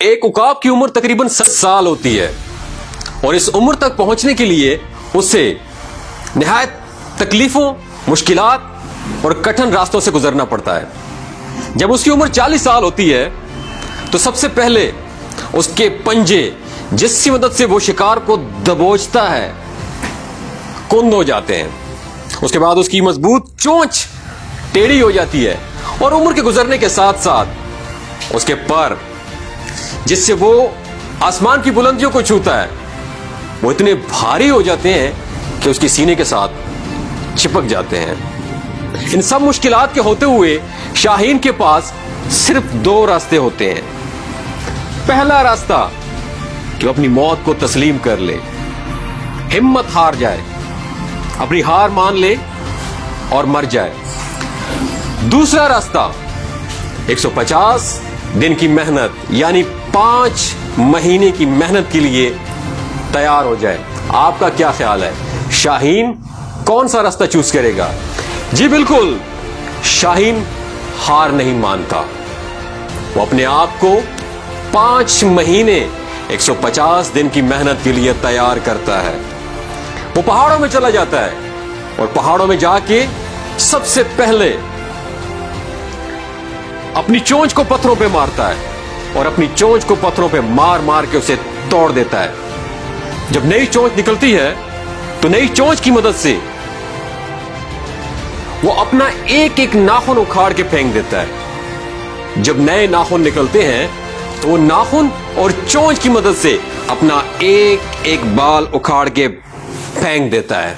ایک عقاب کی عمر تقریباً 7 سال ہوتی ہے اور اس عمر تک پہنچنے کے لیے اسے نہایت تکلیفوں، مشکلات اور کٹھن راستوں سے گزرنا پڑتا ہے۔ جب اس کی عمر 40 سال ہوتی ہے تو سب سے پہلے اس کے پنجے جس کی مدد سے وہ شکار کو دبوچتا ہے کند ہو جاتے ہیں۔ اس کے بعد اس کی مضبوط چونچ ٹیڑھی ہو جاتی ہے اور عمر کے گزرنے کے ساتھ ساتھ اس کے پر جس سے وہ آسمان کی بلندیوں کو چھوتا ہے وہ اتنے بھاری ہو جاتے ہیں کہ اس کے سینے کے ساتھ چپک جاتے ہیں۔ ان سب مشکلات کے ہوتے ہوئے شاہین کے پاس صرف 2 راستے ہوتے ہیں۔ پہلا راستہ کہ وہ اپنی موت کو تسلیم کر لے، ہمت ہار جائے، اپنی ہار مان لے اور مر جائے۔ دوسرا راستہ 150 دن کی محنت یعنی 5 مہینے کی محنت کے لیے تیار ہو جائے۔ آپ کا کیا خیال ہے، شاہین کون سا راستہ چوز کرے گا؟ جی بالکل، شاہین ہار نہیں مانتا، وہ اپنے آپ کو 5 مہینے 150 دن کی محنت کے لیے تیار کرتا ہے۔ وہ پہاڑوں میں چلا جاتا ہے اور پہاڑوں میں جا کے سب سے پہلے اپنی چونچ کو پتھروں پہ مارتا ہے اور اپنی چونچ کو پتھروں پہ مار مار کے اسے توڑ دیتا ہے۔ جب نئی چونچ نکلتی ہے تو نئی چونچ کی مدد سے وہ اپنا ایک ایک ناخن اکھاڑ کے پھینک دیتا ہے۔ جب نئے ناخن نکلتے ہیں تو وہ ناخن اور چونچ کی مدد سے اپنا ایک ایک بال اکھاڑ کے پھینک دیتا ہے۔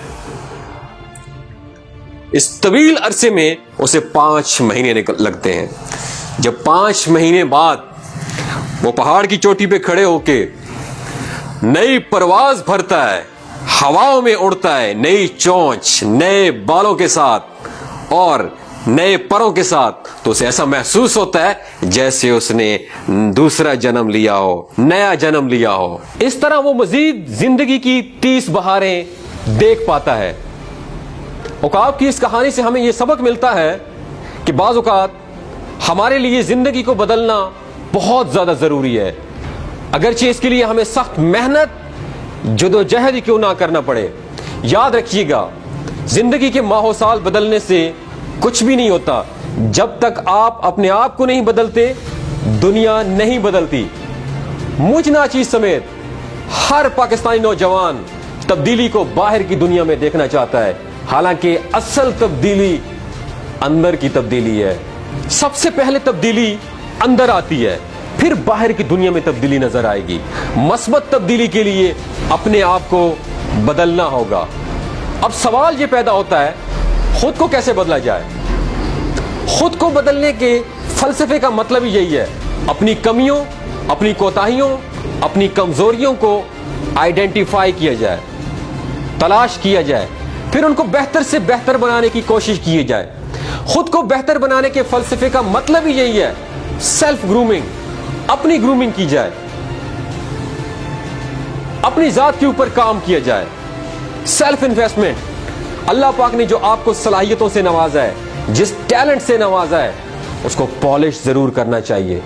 اس طویل عرصے میں اسے 5 مہینے لگتے ہیں۔ جب 5 مہینے بعد وہ پہاڑ کی چوٹی پہ کھڑے ہو کے نئی پرواز بھرتا ہے، ہواؤں میں اڑتا ہے، نئی چونچ، نئے بالوں کے ساتھ اور نئے پروں کے ساتھ، تو اسے ایسا محسوس ہوتا ہے جیسے اس نے دوسرا جنم لیا ہو، نیا جنم لیا ہو۔ اس طرح وہ مزید زندگی کی 30 بہاریں دیکھ پاتا ہے۔ عقاب کی اس کہانی سے ہمیں یہ سبق ملتا ہے کہ بعض اوقات ہمارے لیے زندگی کو بدلنا بہت زیادہ ضروری ہے، اگرچہ اس کے لیے ہمیں سخت محنت جدوجہد ہی کیوں نہ کرنا پڑے۔ یاد رکھیے گا، زندگی کے ماہ و سال بدلنے سے کچھ بھی نہیں ہوتا۔ جب تک آپ اپنے آپ کو نہیں بدلتے، دنیا نہیں بدلتی۔ مجھ ناچیز سمیت ہر پاکستانی نوجوان تبدیلی کو باہر کی دنیا میں دیکھنا چاہتا ہے، حالانکہ اصل تبدیلی اندر کی تبدیلی ہے۔ سب سے پہلے تبدیلی اندر آتی ہے، پھر باہر کی دنیا میں تبدیلی نظر آئے گی۔ مثبت تبدیلی کے لیے اپنے آپ کو بدلنا ہوگا۔ اب سوال یہ پیدا ہوتا ہے، خود کو کیسے بدلا جائے؟ خود کو بدلنے کے فلسفے کا مطلب ہی یہی ہے، اپنی کمیوں، اپنی کوتاہیوں، اپنی کمزوریوں کو آئیڈینٹیفائی کیا جائے، تلاش کیا جائے، پھر ان کو بہتر سے بہتر بنانے کی کوشش کی جائے۔ خود کو بہتر بنانے کے فلسفے کا مطلب ہی یہی ہے، سیلف گرومنگ، اپنی گرومنگ کی جائے، اپنی ذات کے اوپر کام کیا جائے، سیلف انویسٹمنٹ۔ اللہ پاک نے جو آپ کو صلاحیتوں سے نوازا ہے، جس ٹیلنٹ سے نوازا ہے، اس کو پالش ضرور کرنا چاہیے۔